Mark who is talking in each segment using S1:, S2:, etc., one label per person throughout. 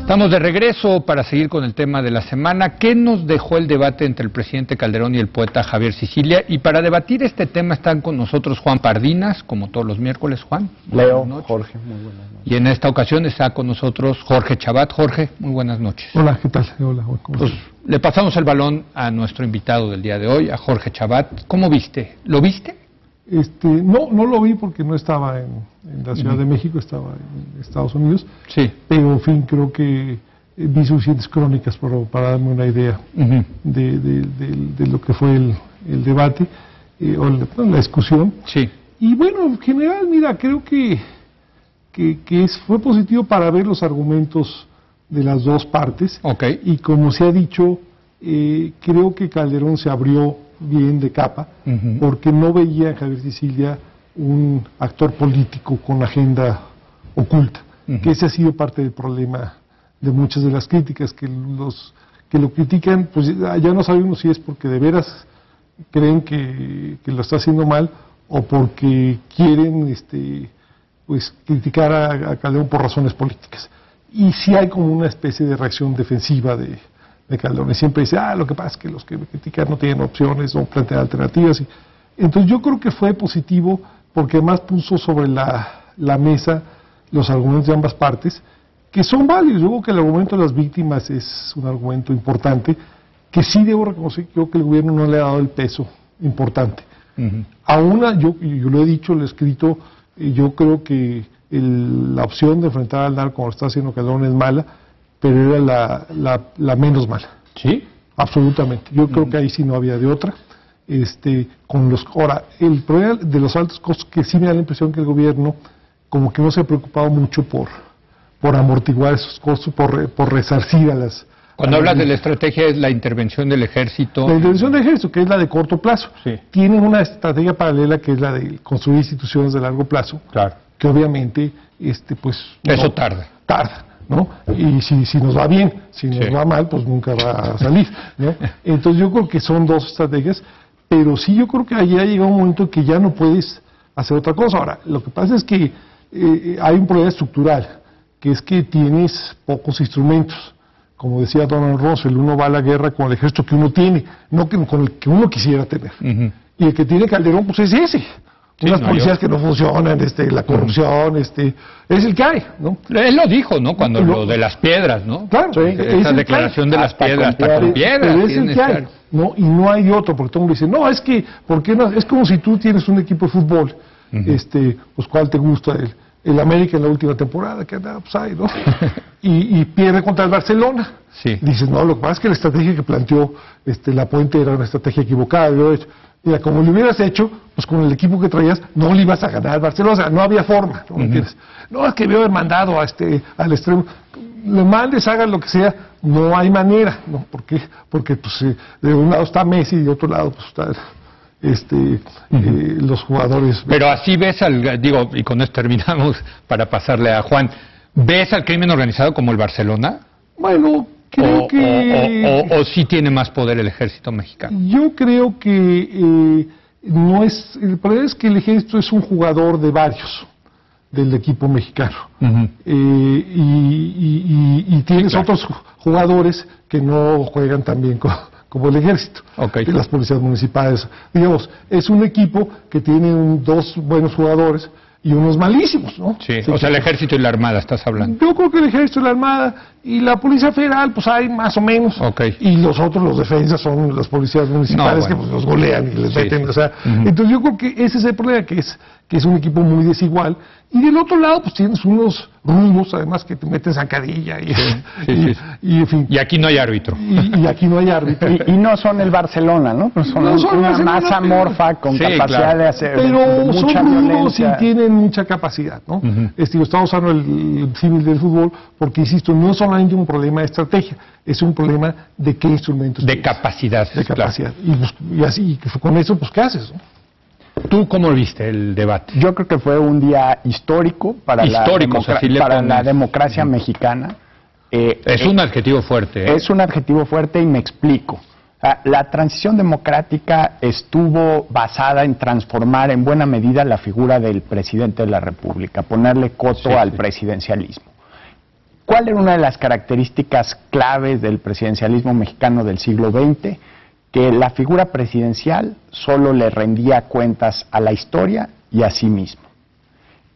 S1: Estamos de regreso para seguir con el tema de la semana. ¿Qué nos dejó el debate entre el presidente Calderón y el poeta Javier Sicilia? Y para debatir este tema están con nosotros Juan Pardinas, como todos los miércoles. Juan.
S2: Leo, Jorge, muy buenas noches.
S1: Y en esta ocasión está con nosotros Jorge Chabat. Jorge, muy buenas noches.
S3: Hola, ¿qué tal? Hola, ¿cómo
S1: pues, le pasamos el balón a nuestro invitado del día de hoy, a Jorge Chabat. ¿Cómo viste? ¿Lo viste?
S3: No lo vi porque no estaba en la Ciudad de México, estaba en Estados Unidos.
S1: Sí.
S3: Pero, en fin, creo que vi suficientes crónicas para darme una idea de lo que fue el debate o la discusión.
S1: Sí.
S3: Y bueno, en general, mira, creo que fue positivo para ver los argumentos de las dos partes.
S1: Okay.
S3: Y como se ha dicho, creo que Calderón se abrió bien de capa, porque no veía en Javier Sicilia un actor político con agenda oculta, que ese ha sido parte del problema de muchas de las críticas, que los que lo critican, pues ya no sabemos si es porque de veras creen que lo está haciendo mal o porque quieren pues criticar a Calderón por razones políticas. Y sí hay como una especie de reacción defensiva de Calderón. Y siempre dice, lo que pasa es que los que me critican no tienen opciones, no plantean alternativas. Entonces yo creo que fue positivo porque además puso sobre la mesa los argumentos de ambas partes, que son válidos. Yo creo que el argumento de las víctimas es un argumento importante, que sí debo reconocer, creo que el gobierno no le ha dado el peso importante. Yo lo he dicho, lo he escrito, yo creo que la opción de enfrentar al narco como lo está haciendo Calderón es mala, pero era la menos mala.
S1: ¿Sí?
S3: Absolutamente. Yo creo que ahí sí no había de otra. Ahora, el problema de los altos costos, que sí me da la impresión que el gobierno como que no se ha preocupado mucho por amortiguar esos costos, por resarcir a las...
S1: Cuando hablas de la estrategia es la intervención del ejército.
S3: La intervención del ejército, que es la de corto plazo.
S1: Sí. Tienen
S3: una estrategia paralela que es la de construir instituciones de largo plazo.
S1: Claro.
S3: Que obviamente, pues...
S1: Eso tarda.
S3: ¿no? Y si nos va bien, si nos va mal, pues nunca va a salir, ¿no? Entonces yo creo que son dos estrategias, pero sí yo creo que ahí ha llegado un momento que ya no puedes hacer otra cosa. Ahora, lo que pasa es que hay un problema estructural, que es que tienes pocos instrumentos. Como decía Donald Rumsfeld, uno va a la guerra con el ejército que uno tiene, no con el que uno quisiera tener. Y el que tiene Calderón, pues es ese.
S1: Sí,
S3: unas policías que no funcionan, la corrupción, es el que hay, ¿no?
S1: Él lo dijo, ¿no? Cuando lo de las piedras, ¿no?
S3: Claro.
S1: Esa declaración de las piedras, hasta con piedras.
S3: Pero es el que hay, ¿no? Y no hay otro, porque todo el mundo dice, no, es que, ¿por qué no? Es como si tú tienes un equipo de fútbol, pues ¿cuál te gusta? El América en la última temporada, que andaba, pues ahí, ¿no? y pierde contra el Barcelona.
S1: Sí.
S3: Dices, no, lo que pasa es que la estrategia que planteó La Puente era una estrategia equivocada, mira, como lo hubieras hecho, pues con el equipo que traías, no le ibas a ganar al Barcelona, o sea, no había forma, ¿no? No, es que veo haber mandado al extremo, lo mandes, hagan lo que sea, no hay manera, ¿no? ¿Por qué? Porque pues de un lado está Messi y de otro lado pues está los jugadores.
S1: Pero así ves y con esto terminamos para pasarle a Juan, ¿ves al crimen organizado como el Barcelona?
S3: Bueno, creo que...
S1: ¿O sí tiene más poder el ejército mexicano?
S3: Yo creo que no es... El problema es que el ejército es un jugador de varios del equipo mexicano. Y tienes otros jugadores que no juegan tan bien como el ejército. De las policías municipales. Digamos, es un equipo que tiene dos buenos jugadores y unos malísimos, ¿no?
S1: Sí, o sea, el ejército y la armada estás hablando.
S3: Yo creo que el ejército y la armada y la policía federal, pues hay más o menos. Y los otros, los defensas, son las policías municipales que pues, los golean y les meten, o sea. Entonces yo creo que ese es el problema, que es un equipo muy desigual. Y del otro lado, pues tienes unos rudos, además, que te meten zancadilla y en fin.
S1: Y aquí no hay árbitro.
S3: Y aquí no hay árbitro.
S2: Y no son el Barcelona, ¿no? Pero son una masa amorfa con capacidad de hacer
S3: pero
S2: mucha
S3: son rudos y
S2: violencia.
S3: tienen mucha capacidad, ¿no? Estamos usando el símil del fútbol porque, insisto, no es solamente un problema de estrategia, es un problema de qué instrumentos
S1: de capacidad.
S3: De capacidad. Y así, con eso, pues, ¿qué haces, no?
S1: ¿Tú cómo viste el debate?
S2: Yo creo que fue un día histórico para la democracia mexicana.
S1: Es un adjetivo fuerte.
S2: Es un adjetivo fuerte y me explico. La transición democrática estuvo basada en transformar en buena medida la figura del presidente de la República, ponerle coto al presidencialismo. ¿Cuál era una de las características claves del presidencialismo mexicano del siglo XX? Que la figura presidencial solo le rendía cuentas a la historia y a sí mismo.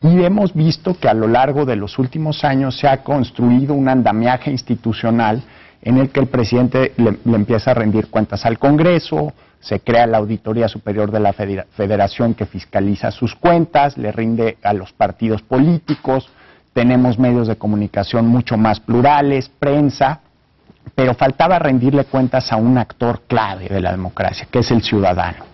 S2: Y hemos visto que a lo largo de los últimos años se ha construido un andamiaje institucional en el que el presidente le empieza a rendir cuentas al Congreso, se crea la Auditoría Superior de la Federación que fiscaliza sus cuentas, le rinde a los partidos políticos, tenemos medios de comunicación mucho más plurales, prensa, pero faltaba rendirle cuentas a un actor clave de la democracia, que es el ciudadano.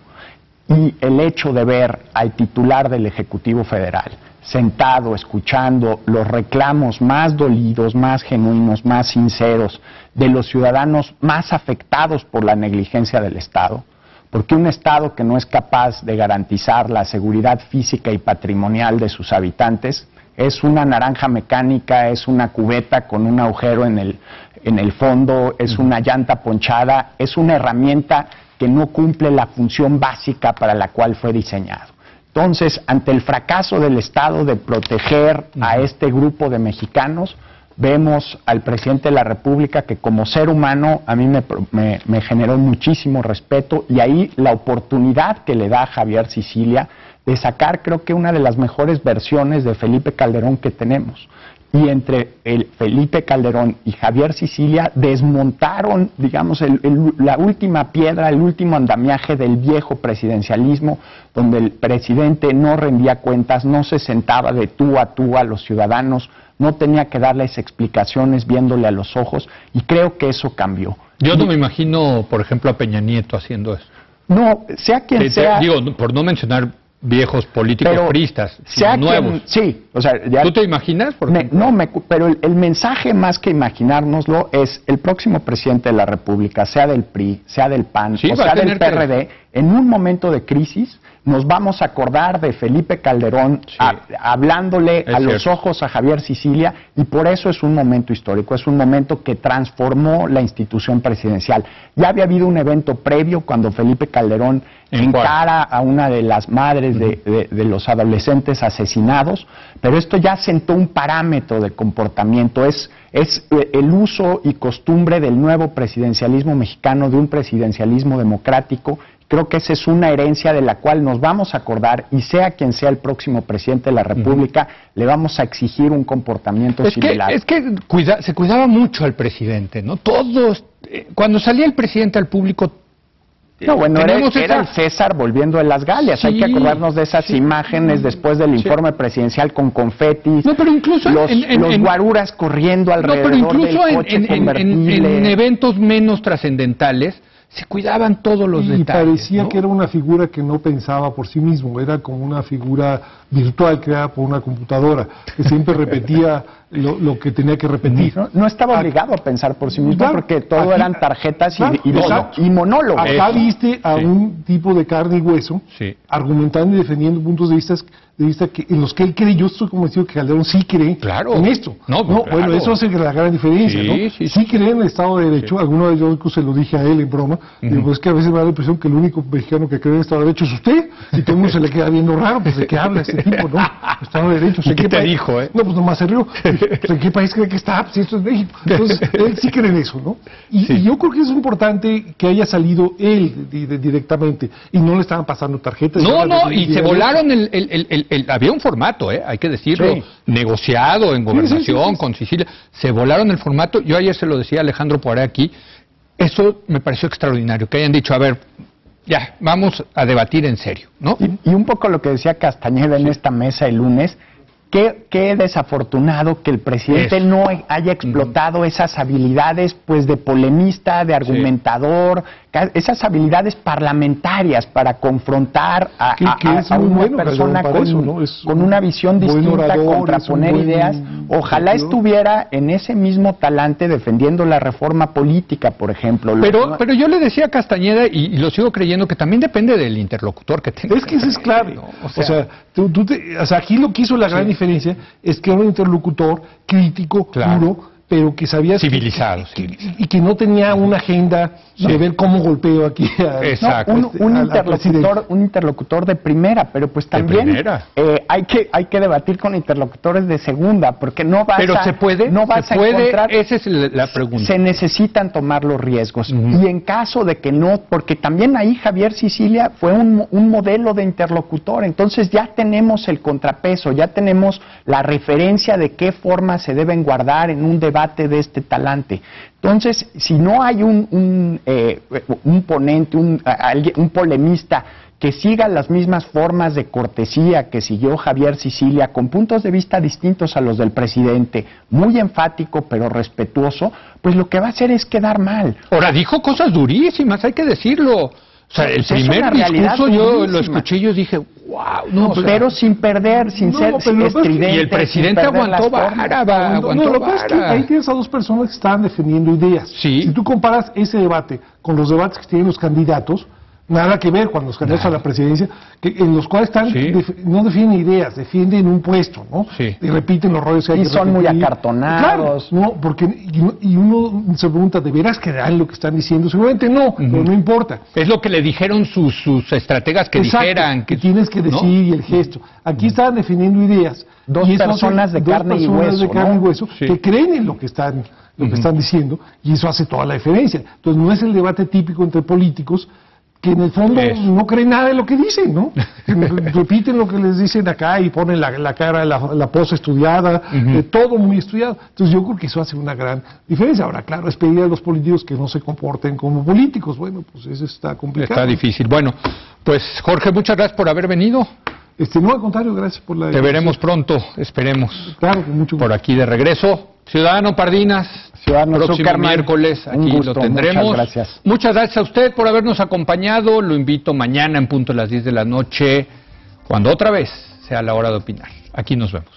S2: Y el hecho de ver al titular del Ejecutivo Federal sentado, escuchando los reclamos más dolidos, más genuinos, más sinceros de los ciudadanos más afectados por la negligencia del Estado, porque un Estado que no es capaz de garantizar la seguridad física y patrimonial de sus habitantes es una naranja mecánica, es una cubeta con un agujero en el fondo, es una llanta ponchada, es una herramienta que no cumple la función básica para la cual fue diseñado. Entonces, ante el fracaso del Estado de proteger a este grupo de mexicanos, vemos al presidente de la República que como ser humano a mí me generó muchísimo respeto, y ahí la oportunidad que le da a Javier Sicilia de sacar, creo que una de las mejores versiones de Felipe Calderón que tenemos. Y entre Felipe Calderón y Javier Sicilia desmontaron, digamos, la última piedra, el último andamiaje del viejo presidencialismo, donde el presidente no rendía cuentas, no se sentaba de tú a los ciudadanos, no tenía que darles explicaciones viéndole a los ojos, y creo que eso cambió.
S1: Yo no me imagino, por ejemplo, a Peña Nieto haciendo eso.
S2: No, sea quien sea...
S1: Digo, por no mencionar viejos políticos priistas, sino nuevos.
S2: Sí, o sea, ya,
S1: ¿tú te imaginas?
S2: Pero el mensaje, más que imaginárnoslo, es el próximo presidente de la República, sea del PRI, sea del PAN, o sea del PRD, en un momento de crisis nos vamos a acordar de Felipe Calderón hablándole a los ojos a Javier Sicilia, y por eso es un momento histórico, es un momento que transformó la institución presidencial. Ya había habido un evento previo cuando Felipe Calderón encara a una de las madres de los adolescentes asesinados, pero esto ya sentó un parámetro de comportamiento, es el uso y costumbre del nuevo presidencialismo mexicano, de un presidencialismo democrático. Creo que esa es una herencia de la cual nos vamos a acordar, y sea quien sea el próximo presidente de la República, le vamos a exigir un comportamiento similar.
S1: Es que se cuidaba mucho al presidente, ¿no? Todos, cuando salía el presidente al público...
S2: No, bueno, era el César volviendo de las Galias. Sí, hay que acordarnos de esas imágenes después del informe presidencial con confetis,
S1: pero incluso
S2: los guaruras corriendo alrededor del coche convertible.
S1: En eventos menos trascendentales se cuidaban todos los detalles.
S3: Y parecía,
S1: ¿no?,
S3: que era una figura que no pensaba por sí mismo, era como una figura virtual creada por una computadora, que siempre repetía lo que tenía que repetir.
S2: No estaba obligado a pensar por sí mismo, porque todo eran tarjetas y monólogos.
S3: Acá viste a un tipo de carne y hueso, argumentando y defendiendo puntos de vista en los que él cree. Yo estoy convencido que Calderón sí cree en esto. Bueno, eso hace la gran diferencia, ¿no? Sí cree en el Estado de Derecho. Alguna vez yo se lo dije a él en broma. Digo, es que a veces me da la impresión que el único mexicano que cree en el Estado de Derecho es usted, y todo el mundo se le queda viendo raro, pues ¿de qué habla este tipo, no? Estado de Derecho.
S1: ¿Y qué te dijo,
S3: No, pues nomás se rió. Pues, ¿en qué país cree que está? Si esto es México. Entonces, él sí cree en eso, ¿no? Y yo creo que es importante que haya salido él directamente, y no le estaban pasando tarjetas.
S1: Y se volaron había un formato, hay que decirlo, negociado en gobernación con Sicilia. Se volaron el formato. Yo ayer se lo decía a Alejandro Poiré aquí. Eso me pareció extraordinario, que hayan dicho, a ver, ya, vamos a debatir en serio, ¿no?
S2: Y un poco lo que decía Castañeda en esta mesa el lunes, qué desafortunado que el presidente no haya explotado esas habilidades, pues, de polemista, de argumentador, esas habilidades parlamentarias para confrontar a una persona con una visión distinta, contraponer ideas. Ojalá estuviera en ese mismo talante defendiendo la reforma política, por ejemplo.
S1: Pero yo le decía a Castañeda, y lo sigo creyendo, que también depende del interlocutor que tenga.
S3: Es que eso es clave. ¿No? O sea, aquí lo que hizo la gran diferencia es que era un interlocutor crítico, duro, pero que sabía
S1: civilizados,
S3: y que no tenía una agenda de ver cómo golpeo aquí
S2: un interlocutor de primera, pero pues también hay que debatir con interlocutores de segunda, porque no vas
S1: pero
S2: a encontrar,
S1: esa es la pregunta.
S2: Se necesitan tomar los riesgos, y en caso de que no, porque también ahí Javier Sicilia fue un modelo de interlocutor, entonces ya tenemos el contrapeso, ya tenemos la referencia de qué formas se deben guardar en un debate de este talante. Entonces, si no hay un ponente, un polemista que siga las mismas formas de cortesía que siguió Javier Sicilia, con puntos de vista distintos a los del presidente, muy enfático pero respetuoso, pues lo que va a hacer es quedar mal.
S1: Ahora, dijo cosas durísimas, hay que decirlo. O sea, el primer discurso yo lo escuché y yo dije, wow, no,
S2: pero sin perder, sin ser estridente.
S1: Y el presidente aguantó vara.
S3: Lo que pasa es que ahí tienes a dos personas que estaban defendiendo ideas.
S1: Sí.
S3: Si tú comparas ese debate con los debates que tienen los candidatos, nada que ver con los candidatos a la presidencia, en los cuales no defienden ideas, defienden un puesto, ¿no?
S1: Sí.
S3: Y repiten los roles que hay que
S2: son
S3: repetir.
S2: muy acartonados.
S3: Claro, no, porque y uno se pregunta, ¿de veras creerán lo que están diciendo? Seguramente no, pero no importa.
S1: Es lo que le dijeron sus estrategas que dijeran.
S3: Que tienes que decir, ¿no? Y el gesto. Aquí estaban defendiendo ideas.
S2: Dos personas de carne y hueso,
S3: que creen en lo que están diciendo, y eso hace toda la diferencia. Entonces no es el debate típico entre políticos que en el fondo no creen nada de lo que dicen, ¿no? Repiten lo que les dicen acá y ponen la cara, la pose estudiada, todo muy estudiado. Entonces yo creo que eso hace una gran diferencia. Ahora, claro, es pedir a los políticos que no se comporten como políticos. Bueno, pues eso está complicado.
S1: Está difícil. Bueno, pues Jorge, muchas gracias por haber venido.
S3: No, al contrario, gracias por la...
S1: Te veremos pronto, esperemos.
S3: Claro, con mucho gusto.
S1: Por aquí de regreso. Ciudadano Pardinas, próximo miércoles, aquí lo tendremos.
S2: Muchas gracias.
S1: Muchas gracias a usted por habernos acompañado. Lo invito mañana en punto a las 10 de la noche, cuando otra vez sea la hora de opinar. Aquí nos vemos.